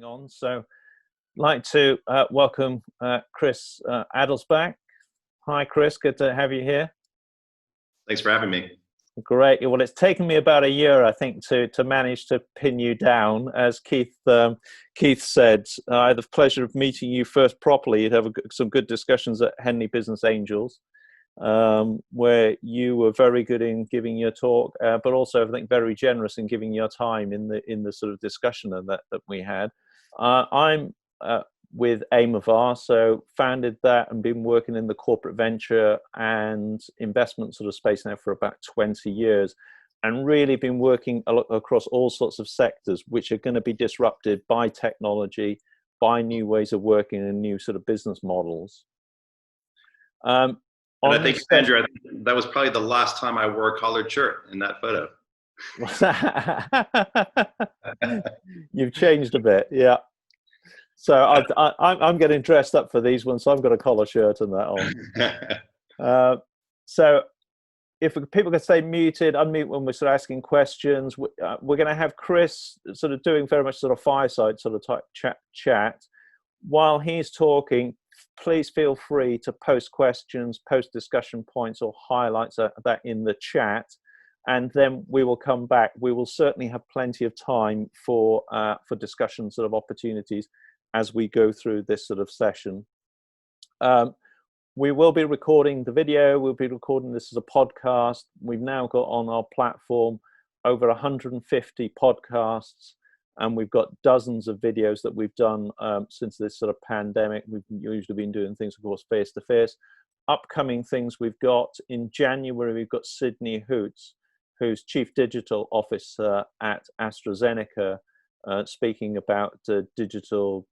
on. So I'd like to welcome Chris Adelsbach. Hi, Chris. Good to have you here. Thanks for having me. Great. Well, it's taken me about a year, I think, to manage to pin you down. As Keith said, I had the pleasure of meeting you first properly. You'd have some good discussions at Henley Business Angels, where you were very good in giving your talk, but also I think very generous in giving your time in the sort of discussion that we had. I'm with AIMAVAR, so founded that and been working in the corporate venture and investment sort of space now for about 20 years, and really been working across all sorts of sectors which are going to be disrupted by technology, by new ways of working and new sort of business models. And I think, Andrew, that was probably the last time I wore a collared shirt in that photo. You've changed a bit, yeah. So I'm getting dressed up for these ones, so I've got a collar shirt and that on. So if people can stay muted, unmute when we're sort of asking questions. We're going to have Chris sort of doing very much sort of fireside sort of type chat. While he's talking, please feel free to post questions, post discussion points or highlights of that in the chat, and then we will come back. We will certainly have plenty of time for discussion sort of opportunities as we go through this sort of session. We will be recording the video. We'll be recording this as a podcast. We've now got on our platform over 150 podcasts, and we've got dozens of videos that we've done since this sort of pandemic. We've usually been doing things, of course, face-to-face. Upcoming things we've got in January, we've got Sydney Hoots, who's Chief Digital Officer at AstraZeneca, speaking about digital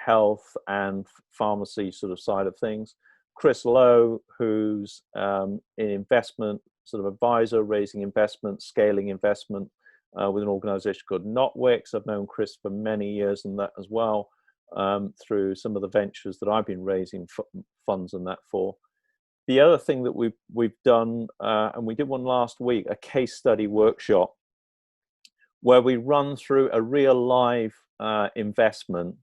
health and pharmacy sort of side of things. Chris Lowe, who's an investment sort of advisor, raising investment, scaling investment with an organization called Notwix. I've known Chris for many years and that as well, through some of the ventures that I've been raising funds and that for. The other thing that we've done, and we did one last week, a case study workshop, where we run through a real live investment,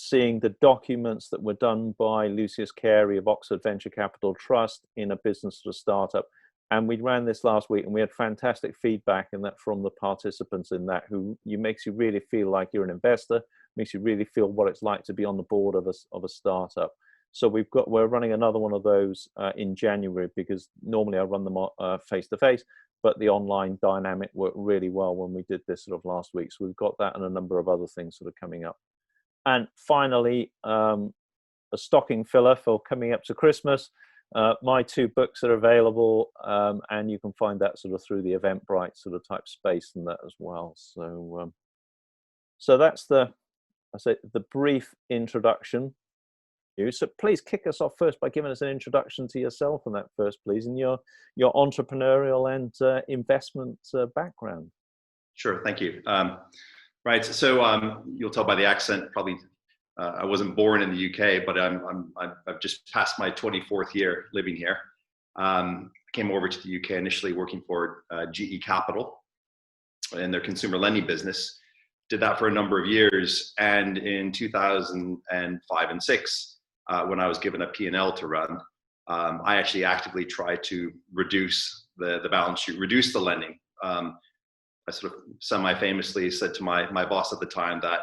seeing the documents that were done by Lucius Carey of Oxford Venture Capital Trust in a business sort of startup. And we ran this last week, and we had fantastic feedback in that from the participants in that, who makes you really feel like you're an investor, makes you really feel what it's like to be on the board of a startup. So we're running another one of those in January, because normally I run them face to face, but the online dynamic worked really well when we did this sort of last week. So we've got that and a number of other things sort of coming up. And finally, a stocking filler for coming up to Christmas. My 2 books are available, and you can find that sort of through the Eventbrite sort of type space and that as well. So, so that's the brief introduction. So please kick us off first by giving us an introduction to yourself and that first, please, and your entrepreneurial and investment background. Sure, thank you. Right, so you'll tell by the accent, probably I wasn't born in the UK, but I've just passed my 24th year living here. I came over to the UK initially working for GE Capital in their consumer lending business. Did that for a number of years, and in 2005 and 6. When I was given a P&L to run, I actually actively tried to reduce the balance sheet, reduce the lending. I sort of semi-famously said to my boss at the time that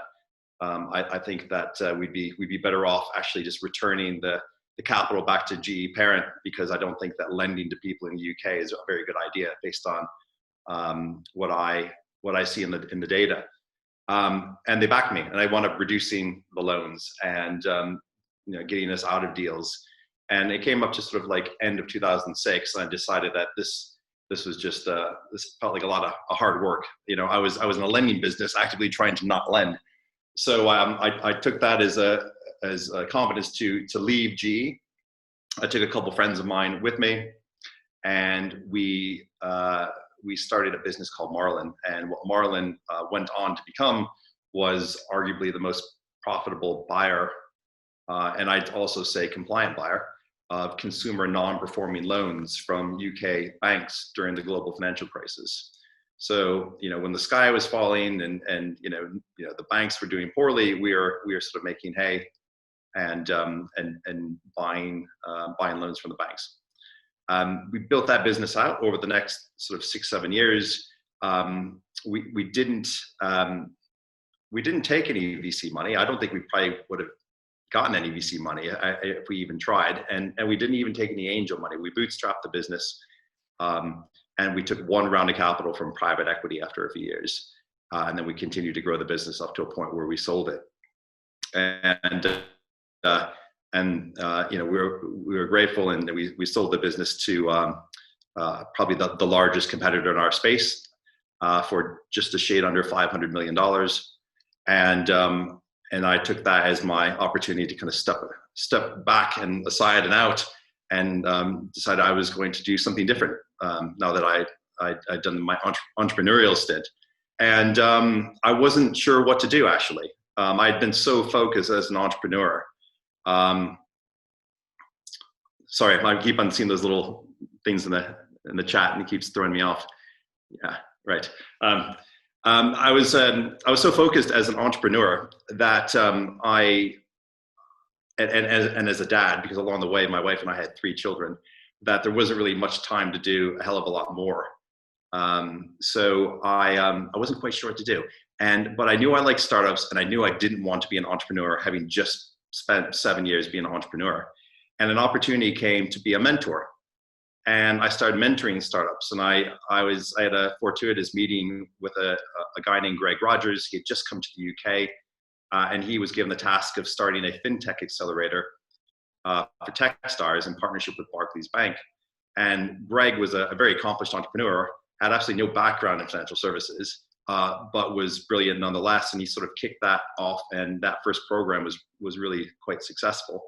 I think that we'd be better off actually just returning the capital back to GE parent, because I don't think that lending to people in the UK is a very good idea based on what I see in the data. And they backed me, and I wound up reducing the loans and getting us out of deals. And it came up to sort of like end of 2006, and I decided that this was just this felt like a lot of hard work. I was in a lending business, actively trying to not lend. So I took that as a confidence to leave GE. I took a couple friends of mine with me, and we started a business called Marlin. And what Marlin went on to become was arguably the most profitable buyer, and I'd also say compliant buyer, of consumer non-performing loans from UK banks during the global financial crisis. So, when the sky was falling and the banks were doing poorly, we were sort of making hay and buying loans from the banks. We built that business out over the next sort of 6-7 years. We didn't take any VC money. I don't think we probably would have gotten any VC money if we even tried, and we didn't even take any angel money. We bootstrapped the business, and we took one round of capital from private equity after a few years, and then we continued to grow the business up to a point where we sold it. We were grateful, and we sold the business to probably the largest competitor in our space for just a shade under $500 million. And I took that as my opportunity to kind of step back and aside and out, and decided I was going to do something different now that I'd done my entrepreneurial stint. And I wasn't sure what to do, actually. I'd been so focused as an entrepreneur. Sorry, I keep on seeing those little things in the chat, and it keeps throwing me off. Yeah, right. I was so focused as an entrepreneur that and as a dad, because along the way my wife and I had 3 children, that there wasn't really much time to do a hell of a lot more. So I wasn't quite sure what to do. But I knew I liked startups, and I knew I didn't want to be an entrepreneur, having just spent 7 years being an entrepreneur. And an opportunity came to be a mentor. And I started mentoring startups. And I had a fortuitous meeting with a guy named Greg Rogers. He had just come to the UK, and he was given the task of starting a Fintech accelerator for Techstars in partnership with Barclays Bank. And Greg was a very accomplished entrepreneur, had absolutely no background in financial services, but was brilliant nonetheless. And he sort of kicked that off, and that first program was really quite successful.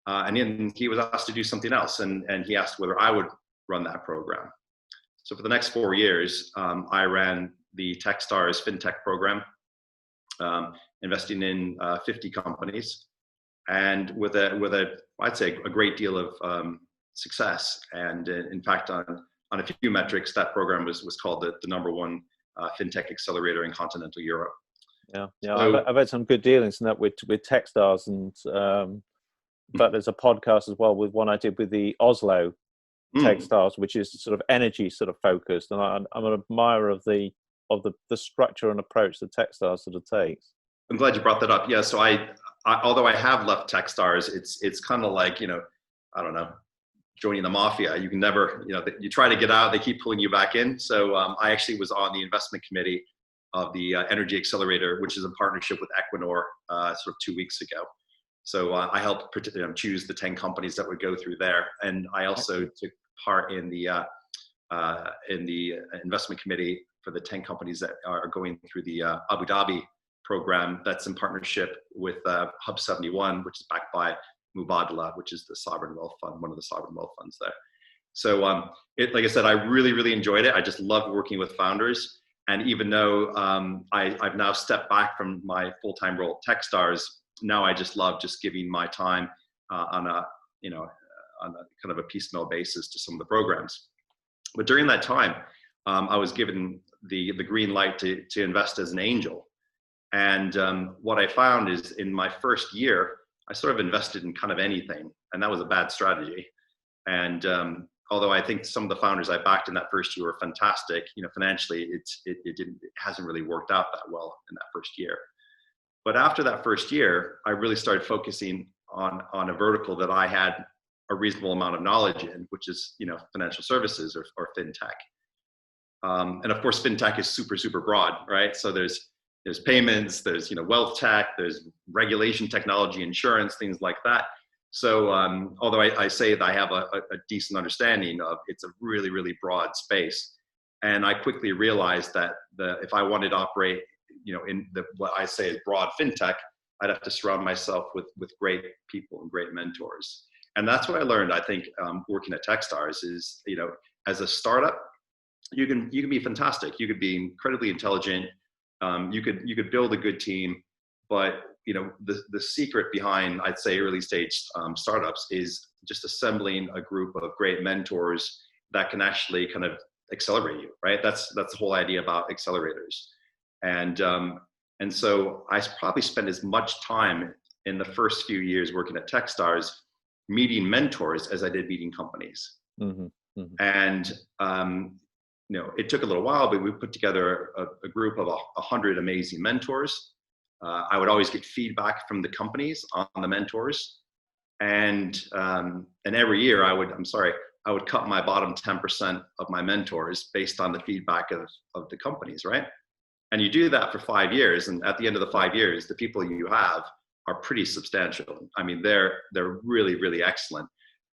And then he was asked to do something else, and he asked whether I would run that program. So for the next 4 years, I ran the Techstars FinTech program, investing in 50 companies, and with I'd say a great deal of success. And in fact, on a few metrics, that program was called the #1 FinTech accelerator in continental Europe. Yeah. So, I've had some good dealings in that with Techstars, and but there's a podcast as well with one I did with the Oslo Techstars, which is sort of energy sort of focused, and I'm an admirer of the structure and approach that Techstars sort of takes. I'm glad you brought that up. Yeah, so I although I have left Techstars, it's kind of like, I don't know, joining the mafia. You can never, you try to get out, they keep pulling you back in. So I actually was on the investment committee of the Energy Accelerator, which is a partnership with Equinor, sort of 2 weeks ago. So I helped choose the 10 companies that would go through there, and I also took part in the investment committee for the 10 companies that are going through the Abu Dhabi program. That's in partnership with Hub 71, which is backed by Mubadala, which is the sovereign wealth fund, one of the sovereign wealth funds there. So like I said, I really, really enjoyed it. I just loved working with founders. And even though I've now stepped back from my full-time role at Techstars, now I just love just giving my time on a kind of a piecemeal basis to some of the programs. But during that time, I was given the green light to invest as an angel. And what I found is, in my first year, I sort of invested in kind of anything, and that was a bad strategy. And although I think some of the founders I backed in that first year were fantastic, financially it hasn't really worked out that well in that first year. But after that first year, I really started focusing on a vertical that I had a reasonable amount of knowledge in, which is financial services or fintech. And of course, fintech is super, super broad, right? So there's payments, there's wealth tech, there's regulation technology, insurance, things like that. So although I say that I have a decent understanding of, it's a really, really broad space. And I quickly realized that if I wanted to operate in what I say is broad fintech, I'd have to surround myself with great people and great mentors. And that's what I learned, I think, working at Techstars is, as a startup, you can be fantastic. You could be incredibly intelligent. You could build a good team, but the secret behind, I'd say, early stage startups is just assembling a group of great mentors that can actually kind of accelerate you, right? That's the whole idea about accelerators. And so I probably spent as much time in the first few years working at Techstars meeting mentors as I did meeting companies. Mm-hmm. Mm-hmm. And it took a little while, but we put together a group of 100 amazing mentors. I would always get feedback from the companies on the mentors, and every year I would cut my bottom 10% of my mentors based on the feedback of the companies, right? And you do that for 5 years, and at the end of the 5 years, the people you have are pretty substantial. I mean, they're really, really excellent.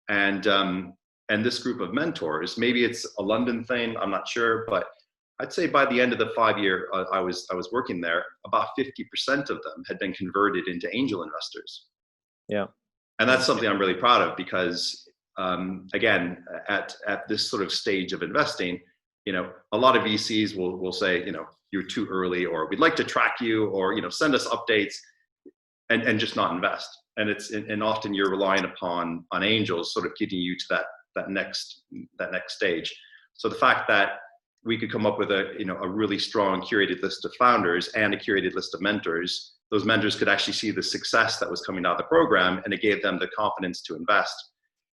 And this group of mentors, maybe it's a London thing, I'm not sure, but I'd say by the end of the 5 year I was working there, about 50% of them had been converted into angel investors. Yeah. And that's something I'm really proud of, because again, at this sort of stage of investing, a lot of VCs will say, you're too early, or we'd like to track you, or send us updates, and just not invest. And often you're relying upon angels sort of getting you to that next stage. So the fact that we could come up with a really strong curated list of founders and a curated list of mentors, those mentors could actually see the success that was coming out of the program, and it gave them the confidence to invest,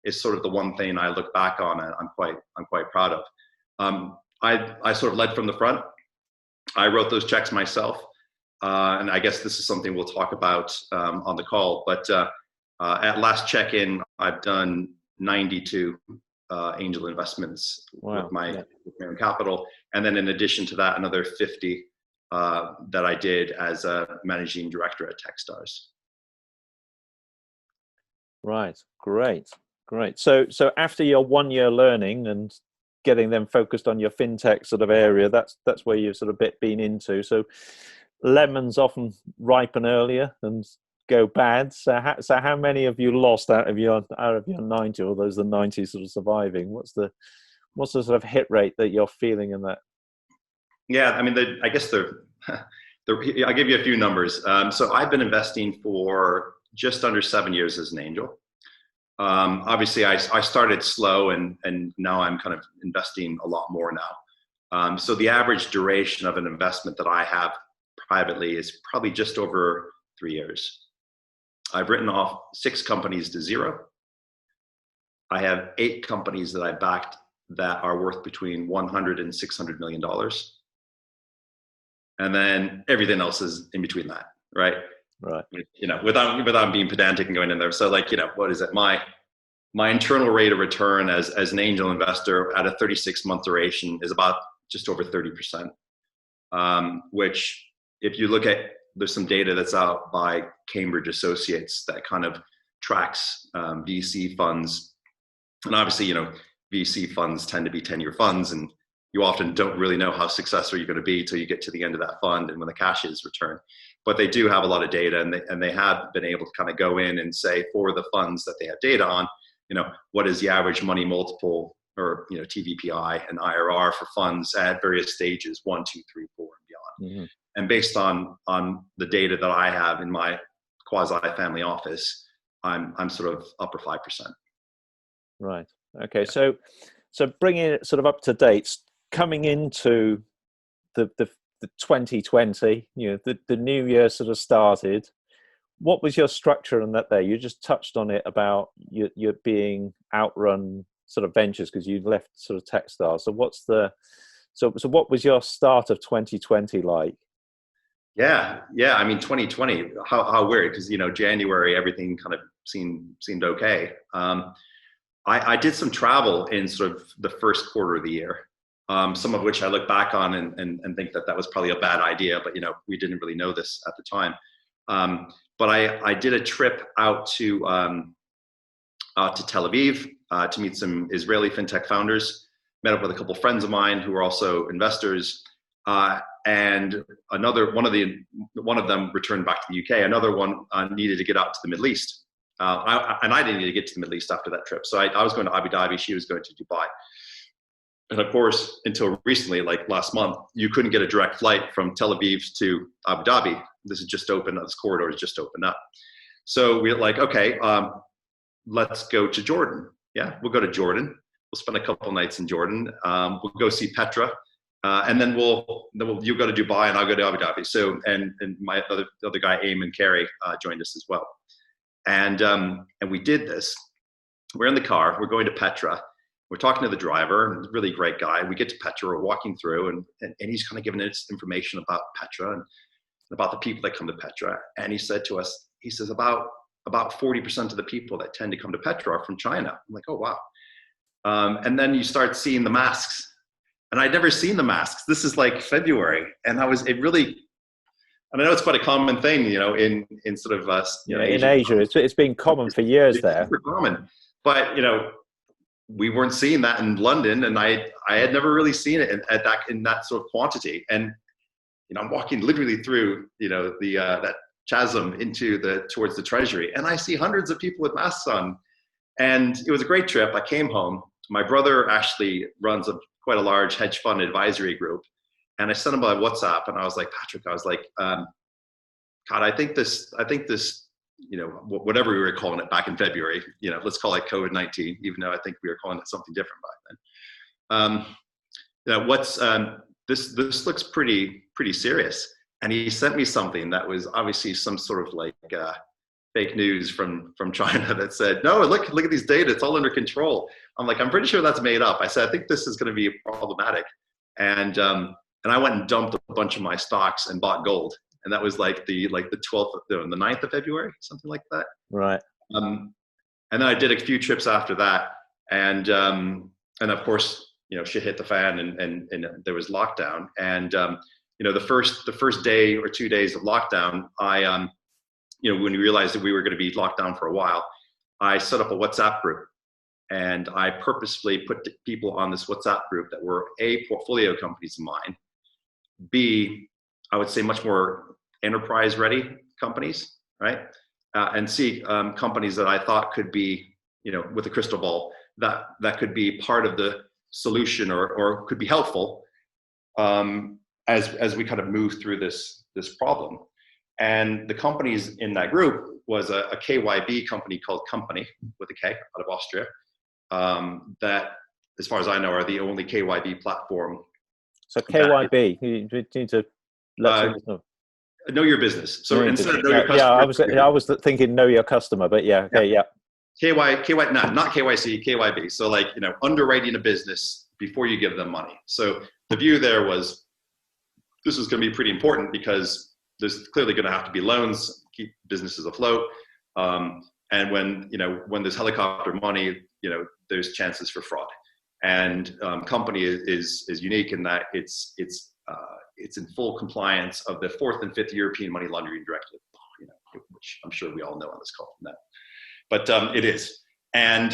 is sort of the one thing I look back on and I'm quite proud of. I sort of led from the front. I wrote those checks myself, and I guess this is something we'll talk about on the call. But at last check-in, I've done 92 angel investments. Wow. with my own capital, and then in addition to that, another 50 that I did as a managing director at Techstars. Right, great. So after your 1 year learning and getting them focused on your fintech sort of area, that's where you've sort of been into. So lemons often ripen earlier and go bad. So how many have you lost out of your 90, or those the 90 sort of surviving? What's the sort of hit rate that you're feeling in that? Yeah, I mean, I guess I'll give you a few numbers. So I've been investing for just under 7 years as an angel. Obviously, I started slow, and now I'm kind of investing a lot more now. So the average duration of an investment that I have privately is probably just over 3 years. I've written off 6 companies to zero. I have 8 companies that I backed that are worth between $100 and $600 million. And then everything else is in between that, right? Right. Without being pedantic and going in there. So what is it? My internal rate of return as an angel investor at a 36-month duration is about just over 30%, which if you look at, there's some data that's out by Cambridge Associates that kind of tracks VC funds. And obviously, VC funds tend to be 10-year funds, and you often don't really know how successful you're going to be till you get to the end of that fund and when the cash is returned. But they do have a lot of data, and they have been able to kind of go in and say, for the funds that they have data on, what is the average money multiple, or TVPI and IRR for funds at various stages, 1, 2, 3, 4, and beyond. Mm-hmm. And based on the data that I have in my quasi-family office, I'm sort of upper 5%. Right. Okay. So bringing it sort of up to date, coming into the 2020, the new year sort of started. What was your structure on that there? You just touched on it about you being Outrun sort of Ventures because you left sort of Techstars. So what was your start of 2020 like? Yeah. I mean, 2020, how weird, because January everything kind of seemed okay. I did some travel in sort of the first quarter of the year, some of which I look back on and think that was probably a bad idea, but we didn't really know this at the time. But I did a trip out to Tel Aviv to meet some Israeli fintech founders. Met up with a couple of friends of mine who are also investors, and one of them returned back to the UK. Another one needed to get out to the Middle East, and I didn't need to get to the Middle East after that trip. So I was going to Abu Dhabi. She was going to Dubai. And of course, until recently, like last month, you couldn't get a direct flight from Tel Aviv to Abu Dhabi. This is just opened. This corridor has just opened up. So we're like, okay, let's go to Jordan. Yeah, we'll go to Jordan. We'll spend a couple of nights in Jordan. We'll go see Petra. And then you go to Dubai and I'll go to Abu Dhabi. So, and my other guy, Eamon Carey, joined us as well. And we did this. We're in the car, we're going to Petra. We're talking to the driver, really great guy. We get to Petra, we're walking through and he's kind of giving us information about Petra and about the people that come to Petra. And he said to us, he says about 40% of the people that tend to come to Petra are from China. I'm like, oh, wow. And then you start seeing the masks. And I'd never seen the masks. This is like February. And and I know it's quite a common thing, in sort of in Asia, it's been common for years there. Super common. But, we weren't seeing that in London, and I had never really seen it in that sort of quantity. And I'm walking literally through that chasm towards the Treasury, and I see hundreds of people with masks on, and it was a great trip. I came home. My brother actually runs quite a large hedge fund advisory group, and I sent him a WhatsApp, and I was like, Patrick, God, I think this. Whatever we were calling it back in February, let's call it COVID-19, even though I think we were calling it something different back then. This looks pretty serious. And he sent me something that was obviously some sort of like fake news from China that said, no, look at these data, it's all under control. I'm like, I'm pretty sure that's made up. I said, I think this is going to be problematic. And I went and dumped a bunch of my stocks and bought gold. And that was like the 12th, the 9th of February, something like that. Right. And then I did a few trips after that. And of course, shit hit the fan and there was lockdown. And, the first day or 2 days of lockdown, when we realized that we were going to be locked down for a while, I set up a WhatsApp group. And I purposefully put people on this WhatsApp group that were A, portfolio companies of mine, B, I would say much more enterprise ready companies, right? And C, companies that I thought could be, with a crystal ball, that could be part of the solution or could be helpful as we kind of move through this problem. And the companies in that group was a KYB company called Company with a K out of Austria, that, as far as I know, are the only KYB platform. So KYB, you need to let us know. Know your business. So instead of know your customer. Yeah, I was thinking know your customer, but yeah, okay, yeah. Not KYC, KYB. So underwriting a business before you give them money. So the view there was, this is going to be pretty important because there's clearly going to have to be loans, keep businesses afloat. And when there's helicopter money, there's chances for fraud. And Company is unique in that it's in full compliance of the 4th and 5th European Money Laundering Directive, which I'm sure we all know on this call. But it is. And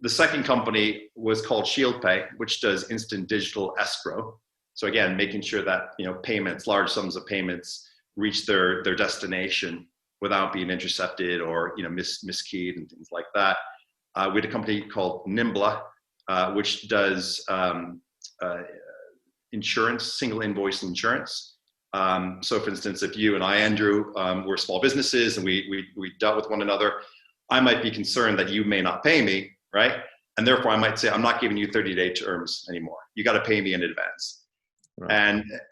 the second company was called ShieldPay, which does instant digital escrow. So again, making sure that payments, large sums of payments, reach their destination without being intercepted or miskeyed and things like that. We had a company called Nimbla, which does insurance, single invoice insurance. So for instance, if you and I, Andrew, we're small businesses and we dealt with one another, I might be concerned that you may not pay me, right? And therefore I might say, I'm not giving you 30-day terms anymore. You got to pay me in advance. Right.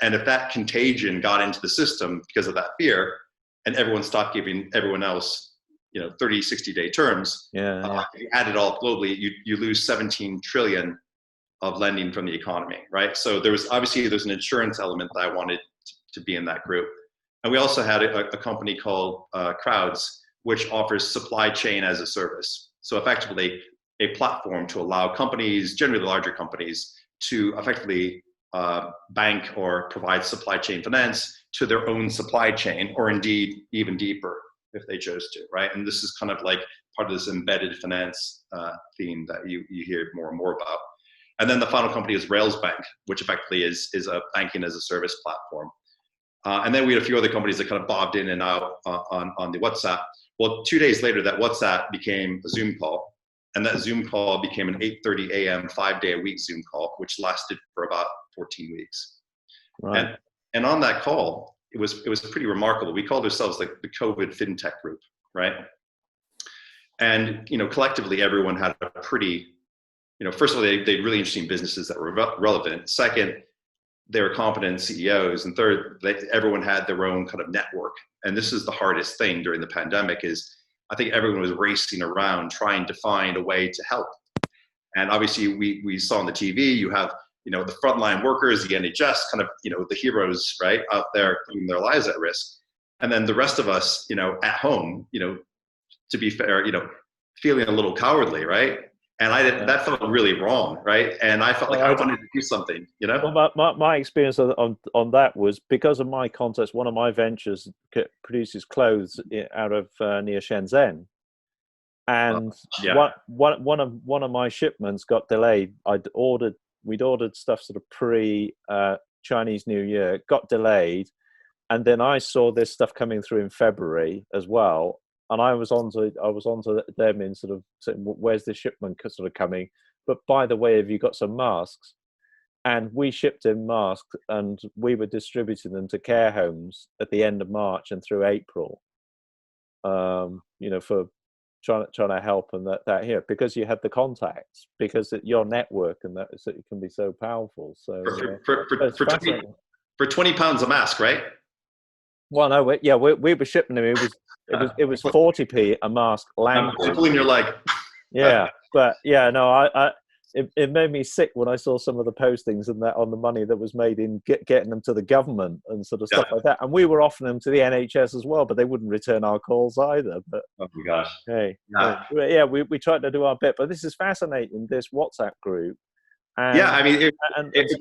And if that contagion got into the system because of that fear, and everyone stopped giving everyone else, 30, 60-day terms, if you add it all globally, you lose 17 trillion of lending from the economy, right? So there's an insurance element that I wanted to be in that group. And we also had a company called Crowds, which offers supply chain as a service. So effectively a platform to allow companies, generally the larger companies, to effectively bank or provide supply chain finance to their own supply chain, or indeed even deeper if they chose to, right? And this is kind of like part of this embedded finance theme that you hear more and more about. And then the final company is Railsbank, which effectively is a banking as a service platform. And then we had a few other companies that kind of bobbed in and out on the WhatsApp. Well, 2 days later, that WhatsApp became a Zoom call. And that Zoom call became an 8:30 a.m., 5-day-a-week Zoom call, which lasted for about 14 weeks. Right. And on that call, it was pretty remarkable. We called ourselves like the COVID Fintech group, right? And collectively, everyone had a pretty first of all, they had really interesting businesses that were relevant. Second, they were competent CEOs. And third, everyone had their own kind of network. And this is the hardest thing during the pandemic is I think everyone was racing around trying to find a way to help. And obviously we saw on the TV, you have, the frontline workers, the NHS, kind of, the heroes, right, out there putting their lives at risk. And then the rest of us, at home, to be fair, feeling a little cowardly, right? And that felt really wrong, right? And I felt like I wanted to do something, Well, my experience on that was because of my contacts. One of my ventures produces clothes out of near Shenzhen, and one of my shipments got delayed. We'd ordered stuff sort of pre Chinese New Year, got delayed, and then I saw this stuff coming through in February as well. And I was onto them in sort of saying, where's the shipment sort of coming? But by the way, have you got some masks? And we shipped in masks, and we were distributing them to care homes at the end of March and through April. For trying to help and that here, because you had the contacts, because your network and that it can be so powerful. So for 20 pounds a mask, right? Well, no, we were shipping them. It was 40p a mask. I'm pulling your leg. Yeah, but it made me sick when I saw some of the postings and that on the money that was made in getting them to the government and sort of stuff like that. And we were offering them to the NHS as well, but they wouldn't return our calls either. But oh my gosh, hey, we tried to do our bit. But this is fascinating. This WhatsApp group, and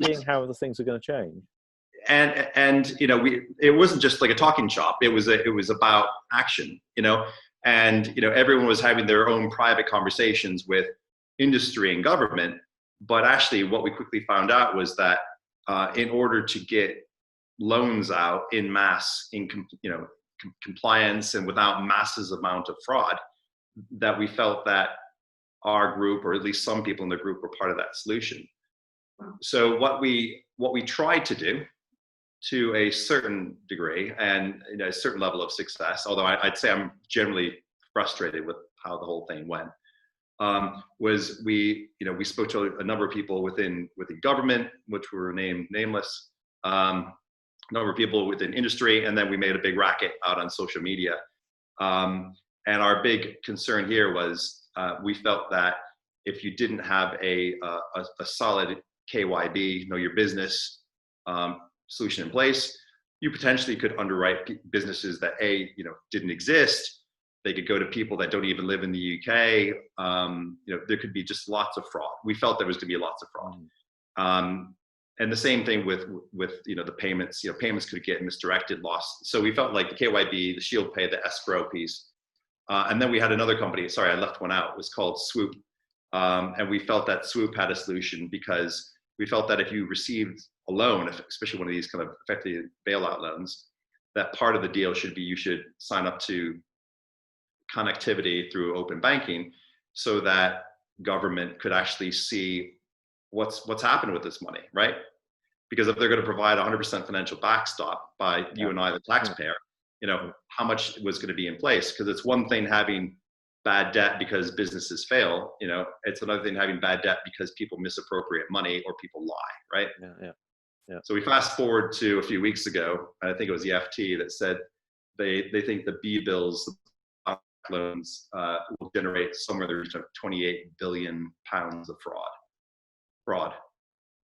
seeing how the things are going to change. And it wasn't just like a talking shop. It was about action, and everyone was having their own private conversations with industry and government. But actually, what we quickly found out was that in order to get loans out in mass, in compliance and without massive amount of fraud, that we felt that our group, or at least some people in the group, were part of that solution. So what we tried to do, to a certain degree and a certain level of success, although I'd say I'm generally frustrated with how the whole thing went, was we spoke to a number of people within government, which were named nameless, a number of people within industry, and then we made a big racket out on social media. And our big concern here was we felt that if you didn't have a solid KYB, know your business, solution in place, you potentially could underwrite businesses that didn't exist. They could go to people that don't even live in the UK. There could be just lots of fraud. We felt there was going to be lots of fraud. And the same thing with the payments. Payments could get misdirected, lost. So we felt like the KYB, the Shield Pay, the escrow piece, and then we had another company. Sorry, I left one out. It was called Swoop, and we felt that Swoop had a solution because we felt that if you received a loan, especially one of these kind of effectively bailout loans, that part of the deal should be you should sign up to connectivity through open banking so that government could actually see what's happened with this money, right? Because if they're going to provide 100% financial backstop by you and I, the taxpayer, how much was going to be in place? Because it's one thing having bad debt because businesses fail, it's another thing having bad debt because people misappropriate money or people lie, right? Yeah. So we fast forward to a few weeks ago, I think it was the FT that said they think the B bills, the loans, will generate somewhere in the region of 28 billion pounds of fraud.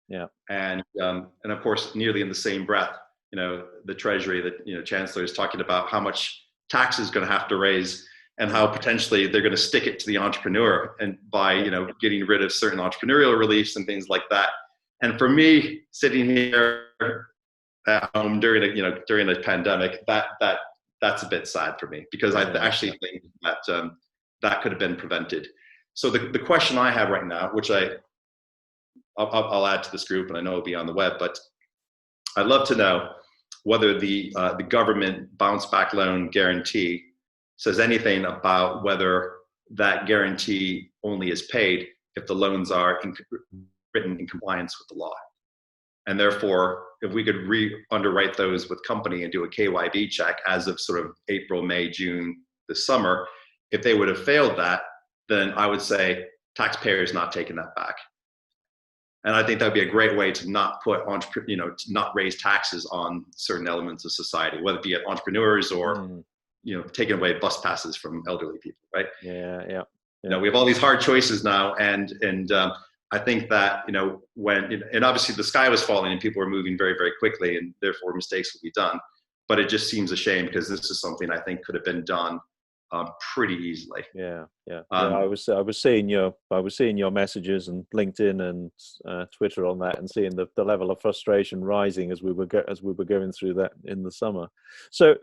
Yeah. And of course, nearly in the same breath, the Treasury, the Chancellor is talking about how much tax is going to have to raise and how potentially they're going to stick it to the entrepreneur and by, getting rid of certain entrepreneurial reliefs and things like that. And for me, sitting here at home during a pandemic, that's a bit sad for me because I actually think that that could have been prevented. So the question I have right now, which I'll add to this group, and I know it'll be on the web, but I'd love to know whether the government bounce back loan guarantee says anything about whether that guarantee only is paid if the loans are written in compliance with the law. And therefore, if we could re-underwrite those with company and do a KYB check as of sort of April, May, June this summer, if they would have failed that, then I would say taxpayers not taking that back. And I think that would be a great way to not put to not raise taxes on certain elements of society, whether it be entrepreneurs or taking away bus passes from elderly people, right? Yeah. We have all these hard choices now, and I think that and obviously the sky was falling and people were moving very, very quickly, and therefore mistakes will be done. But it just seems a shame because this is something I think could have been done pretty easily. Yeah. I was seeing your messages and LinkedIn and Twitter on that, and seeing the level of frustration rising as we were going through that in the summer. So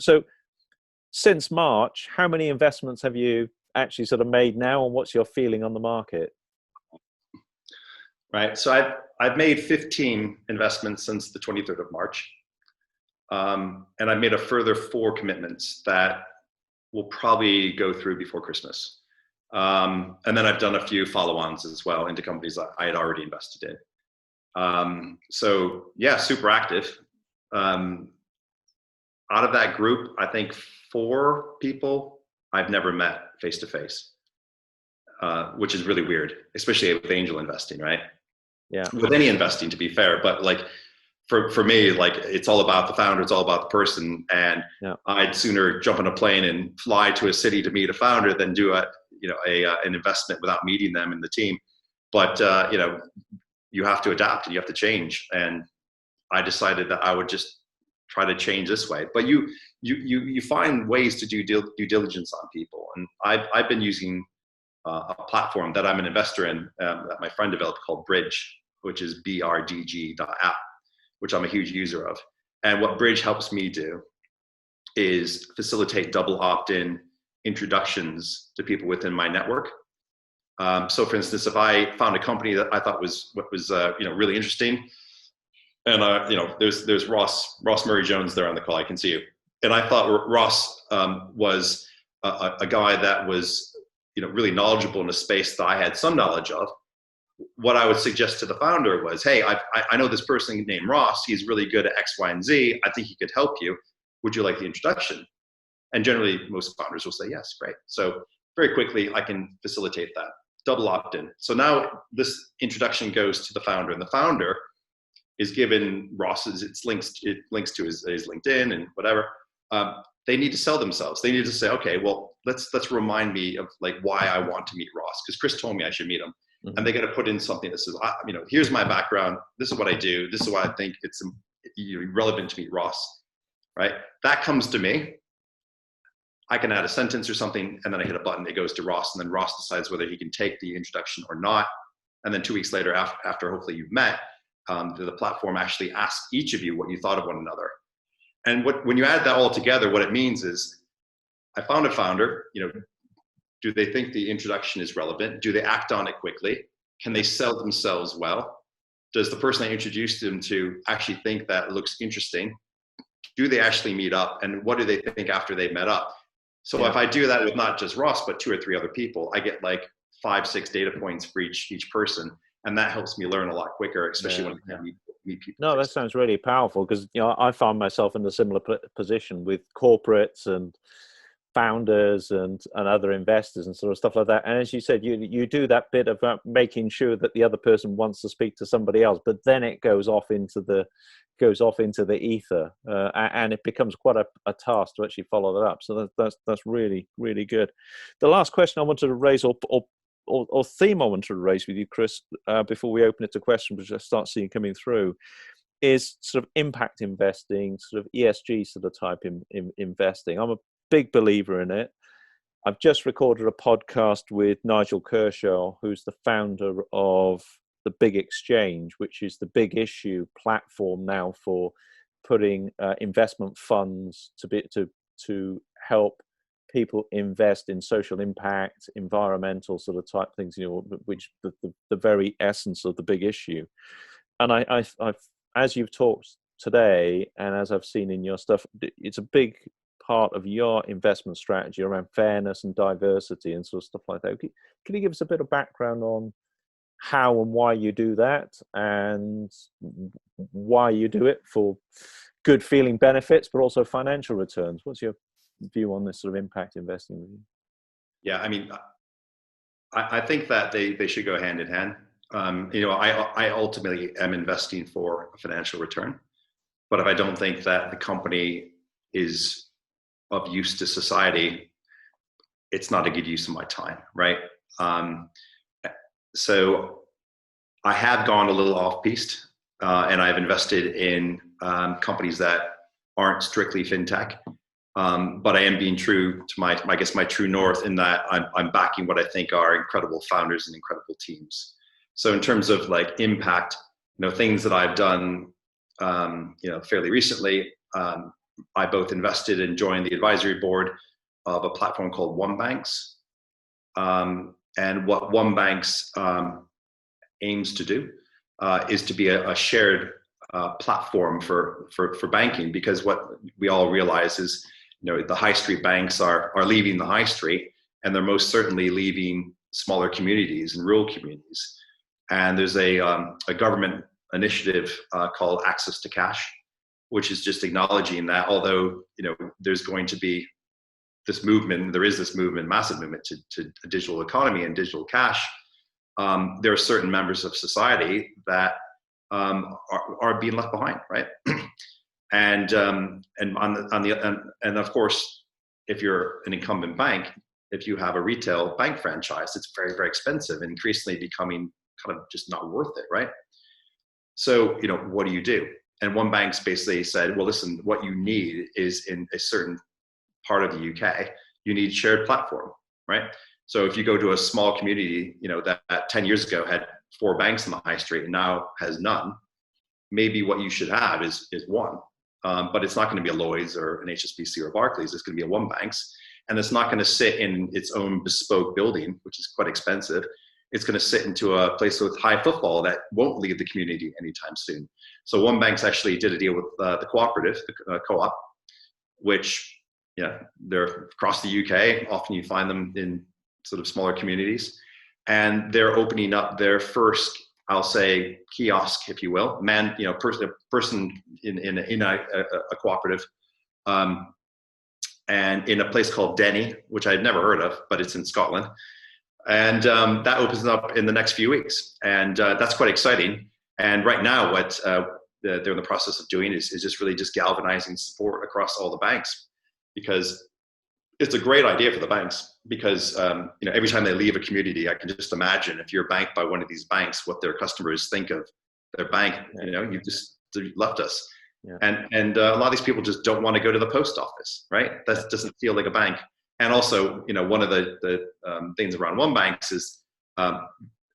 since March, how many investments have you actually sort of made now, and what's your feeling on the market? Right. So I've made 15 investments since the 23rd of March. And I made a further 4 commitments that will probably go through before Christmas. And then I've done a few follow-ons as well into companies that I had already invested in. So yeah, super active. Out of that group, I think 4 people I've never met face to face, which is really weird, especially with angel investing, right? Yeah. With any investing, to be fair, but like for me, like it's all about the founder, it's all about the person, and I'd sooner jump on a plane and fly to a city to meet a founder than do an investment without meeting them and the team. But you have to adapt and you have to change, and I decided that I would just try to change this way. But you find ways to do due diligence on people, and I've been using a platform that I'm an investor in that my friend developed called Bridge, which is brdg.app, which I'm a huge user of. And what Bridge helps me do is facilitate double opt-in introductions to people within my network. So for instance, if I found a company that I thought was really interesting, and there's Ross Murray Jones there on the call, I can see you. And I thought Ross was a guy that was really knowledgeable in a space that I had some knowledge of. What I would suggest to the founder was, hey, I know this person named Ross. He's really good at X, Y, and Z. I think he could help you. Would you like the introduction? And generally, most founders will say, yes, great. So very quickly, I can facilitate that. Double opt-in. So now this introduction goes to the founder, and the founder is given Ross's, it links to his LinkedIn and whatever. They need to sell themselves. They need to say, okay, well, let's remind me of like why I want to meet Ross, because Chris told me I should meet him. Mm-hmm. And they got to put in something that says, here's my background. This is what I do. This is why I think it's relevant to meet Ross, right? That comes to me. I can add a sentence or something, and then I hit a button. It goes to Ross, and then Ross decides whether he can take the introduction or not. And then 2 weeks later, after hopefully you've met, the platform actually asks each of you what you thought of one another. And when you add that all together, what it means is, I found a founder. Do they think the introduction is relevant? Do they act on it quickly? Can they sell themselves well? Does the person I introduced them to actually think that looks interesting? Do they actually meet up? And what do they think after they've met up? So if I do that with not just Ross, but 2 or 3 other people, I get like 5, 6 data points for each person. And that helps me learn a lot quicker, especially when I meet people. No, that sounds really powerful, because I found myself in a similar position with corporates and founders and other investors and sort of stuff like that. And as you said, you do that bit of making sure that the other person wants to speak to somebody else, but then it goes off into the ether, and it becomes quite a task to actually follow that up. So that's really, really good. The last question I wanted to raise, or theme I wanted to raise with you, Chris, before we open it to questions, which I start seeing coming through, is sort of impact investing, sort of ESG sort of type investing. I'm a big believer in it. I've just recorded a podcast with Nigel Kershaw, who's the founder of the Big Exchange, which is the Big Issue platform now for putting investment funds to help people invest in social impact, environmental sort of type things, which the very essence of the Big Issue. And I've as you've talked today, and as I've seen in your stuff, it's a big part of your investment strategy around fairness and diversity and sort of stuff like that. Can you give us a bit of background on how and why you do that, and why you do it for good feeling benefits, but also financial returns? What's your view on this sort of impact investing? Yeah, I mean, I think that they should go hand in hand. I ultimately am investing for a financial return, but if I don't think that the company is of use to society, it's not a good use of my time, right? So I have gone a little off-piste, and I've invested in companies that aren't strictly fintech, but I am being true to my true north, in that I'm backing what I think are incredible founders and incredible teams. So in terms of like impact, things that I've done, fairly recently, I both invested and joined the advisory board of a platform called OneBanks. And what OneBanks aims to do is to be a shared platform for banking, because what we all realize is, the high street banks are leaving the high street, and they're most certainly leaving smaller communities and rural communities. And there's a government initiative called Access to Cash, which is just acknowledging that although there's going to be this movement, massive movement to a digital economy and digital cash, there are certain members of society that are being left behind, right? And of course, if you're an incumbent bank, if you have a retail bank franchise, it's very, very expensive and increasingly becoming kind of just not worth it, right? So, what do you do? And OneBanks basically said, well, listen, what you need is, in a certain part of the UK, you need shared platform, right? So if you go to a small community, that 10 years ago had 4 banks in the high street and now has none, maybe what you should have is one. But it's not going to be a Lloyd's or an HSBC or Barclays. It's going to be a OneBanks, and it's not going to sit in its own bespoke building, which is quite expensive. It's going to sit into a place with high footfall that won't leave the community anytime soon. So OneBanks actually did a deal with the cooperative, the co-op, which, they're across the UK. Often you find them in sort of smaller communities, and they're opening up their first, I'll say, kiosk, if you will, person in a cooperative, and in a place called Denny, which I'd never heard of, but it's in Scotland. And that opens up in the next few weeks. And that's quite exciting. And right now, what they're in the process of doing is just really just galvanizing support across all the banks, because it's a great idea for the banks, because every time they leave a community, I can just imagine, if you're banked by one of these banks, what their customers think of their bank. You just left us. Yeah. And a lot of these people just don't want to go to the post office, right? That doesn't feel like a bank. And also, one of the things around OneBanks is,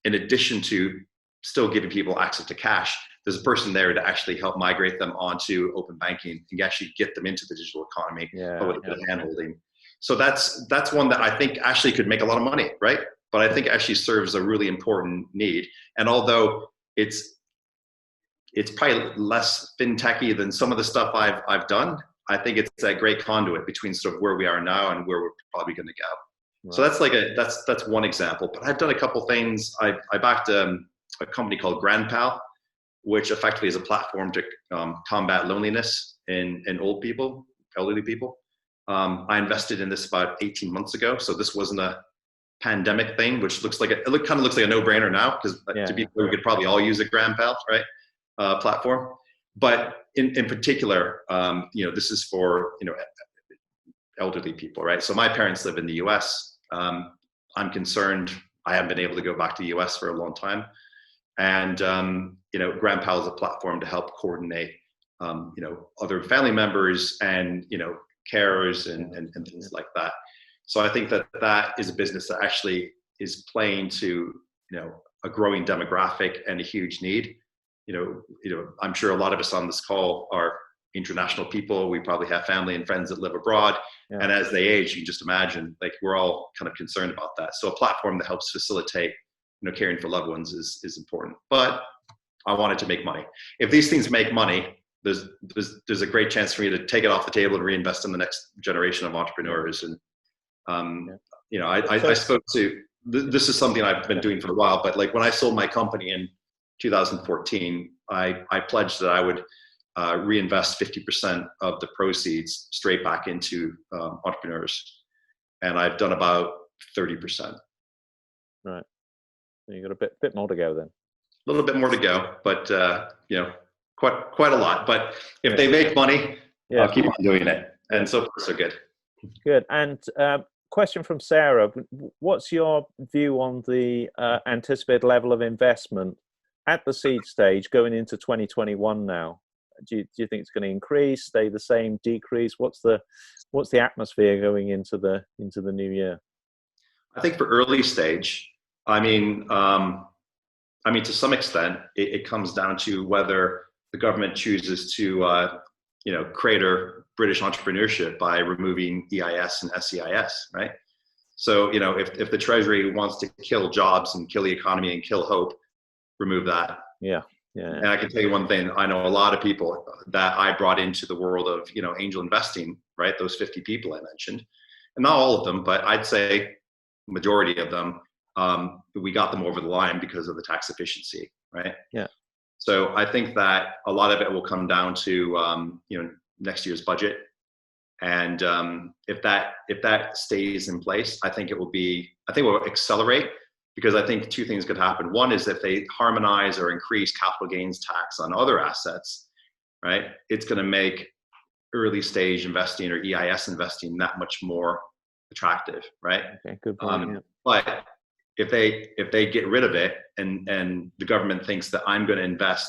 in addition to still giving people access to cash, there's a person there to actually help migrate them onto open banking and actually get them into the digital economy, but with a bit of handholding. So that's one that I think actually could make a lot of money, right? But I think actually serves a really important need. And although it's probably less fintechy than some of the stuff I've done, I think it's a great conduit between sort of where we are now and where we're probably going to go. Right. So that's one example. But I've done a couple things. I backed a company called GrandPal, which effectively is a platform to combat loneliness in elderly people. I invested in this about 18 months ago. So this wasn't a pandemic thing, which kind of looks like a no-brainer now, because to be clear, we could probably all use a GrandPal, right, platform. But in particular, this is for elderly people, right? So my parents live in the US. I'm concerned. I haven't been able to go back to the US for a long time, and GrandPal is a platform to help coordinate, other family members and carers and things like that. So I think that is a business that actually is playing to a growing demographic and a huge need. I'm sure a lot of us on this call are international people. We probably have family and friends that live abroad. Yeah. And as they age, you can just imagine, like, we're all kind of concerned about that. So a platform that helps facilitate, caring for loved ones is important. But I wanted to make money. If these things make money, there's a great chance for me to take it off the table and reinvest in the next generation of entrepreneurs. And, I spoke to, this is something I've been doing for a while, but like when I sold my company in 2014, I pledged that I would reinvest 50% of the proceeds straight back into entrepreneurs. And I've done about 30%. Right. So you got a bit more to go then. A little bit more to go, but quite a lot. But if they make money, I'll keep on doing it. And so far, so good. Good. And question from Sarah: what's your view on the anticipated level of investment at the seed stage going into 2021 now? Do you think it's going to increase, stay the same, decrease? What's the atmosphere going into the new year? I think for early stage, I mean, to some extent, it comes down to whether the government chooses to, crater British entrepreneurship by removing EIS and SEIS, right? So, if the Treasury wants to kill jobs and kill the economy and kill hope, remove that. Yeah. And I can tell you one thing: I know a lot of people that I brought into the world of, angel investing, right? Those 50 people I mentioned, and not all of them, but I'd say majority of them. We got them over the line because of the tax efficiency, right? Yeah. So I think that a lot of it will come down to next year's budget, and if that stays in place, I think it will accelerate, because I think two things could happen. One is if they harmonize or increase capital gains tax on other assets, right? It's going to make early stage investing or EIS investing that much more attractive, right? Okay, good point. But if they get rid of it and the government thinks that I'm going to invest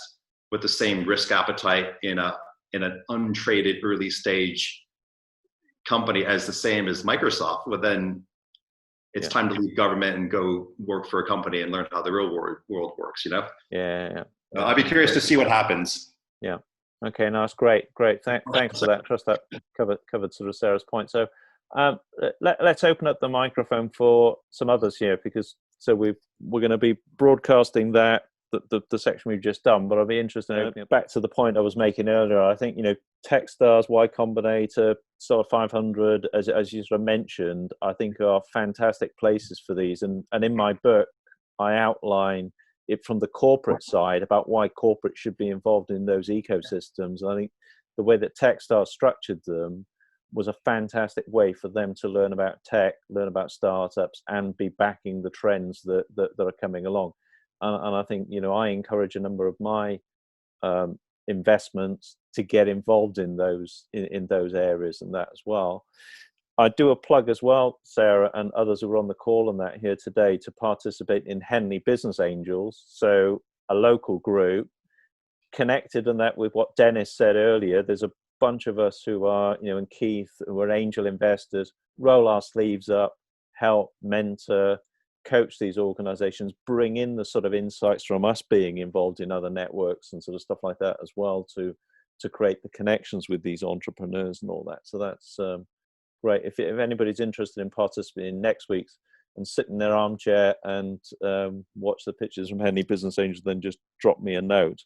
with the same risk appetite in an untraded early stage company as the same as Microsoft, well then it's time to leave government and go work for a company and learn how the real world works. I'd be curious to see what happens. Yeah. Okay. No, that's great. Thanks for that. Trust that covered sort of Sarah's point. So let's open up the microphone for some others here, because we're going to be broadcasting the section we've just done, but I'll be interested in opening back to the point I was making earlier. I think Techstars, Y Combinator, Star 500, as you sort of mentioned, I think are fantastic places for these. And in my book, I outline it from the corporate side about why corporate should be involved in those ecosystems. I think the way that Techstars structured them was a fantastic way for them to learn about tech, learn about startups, and be backing the trends that are coming along. And I think, I encourage a number of my investments to get involved in those areas and that as well. I do a plug as well, Sarah, and others who are on the call on that here today, to participate in Henley Business Angels. So a local group connected in that with what Dennis said earlier. There's a bunch of us who are, and Keith, who are angel investors, roll our sleeves up, help, mentor, coach these organizations, bring in the sort of insights from us being involved in other networks and sort of stuff like that as well, to create the connections with these entrepreneurs and all that. So that's great. If anybody's interested in participating in next week's and sit in their armchair and watch the pictures from Henley Business Angels, then just drop me a note.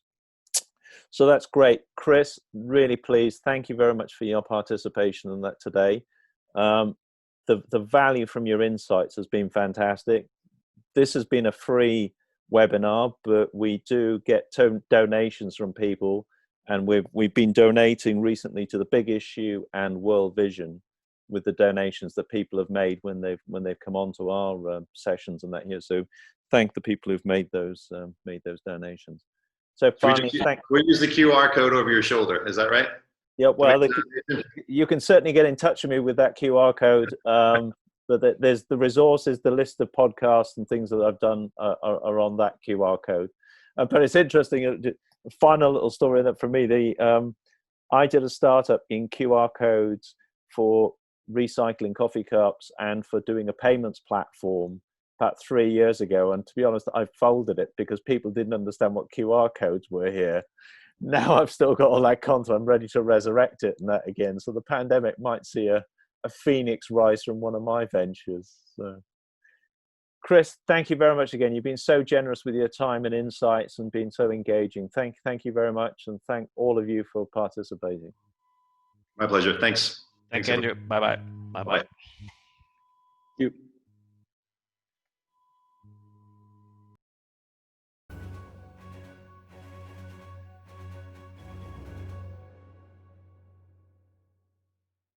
So that's great. Chris, really pleased. Thank you very much for your participation in that today. The value from your insights has been fantastic. This has been a free webinar, but we do get donations from people, and we've been donating recently to the Big Issue and World Vision with the donations that people have made when they've come onto our sessions and that here. So thank the people who've made those donations. So finally, we use the QR code over your shoulder. Is that right? Yeah, well, you can certainly get in touch with me with that QR code. But there's the resources, the list of podcasts and things that I've done are on that QR code. But it's interesting. Final little story that for me, I did a startup in QR codes for recycling coffee cups and for doing a payments platform about 3 years ago. And to be honest, I folded it because people didn't understand what QR codes were here. Now I've still got all that content. I'm ready to resurrect it and that again. So the pandemic might see a phoenix rise from one of my ventures. So, Chris, thank you very much again. You've been so generous with your time and insights and been so engaging. Thank you very much, and thank all of you for participating. My pleasure. Thanks. Thanks, Andrew. Bye-bye. Bye-bye. Thank you.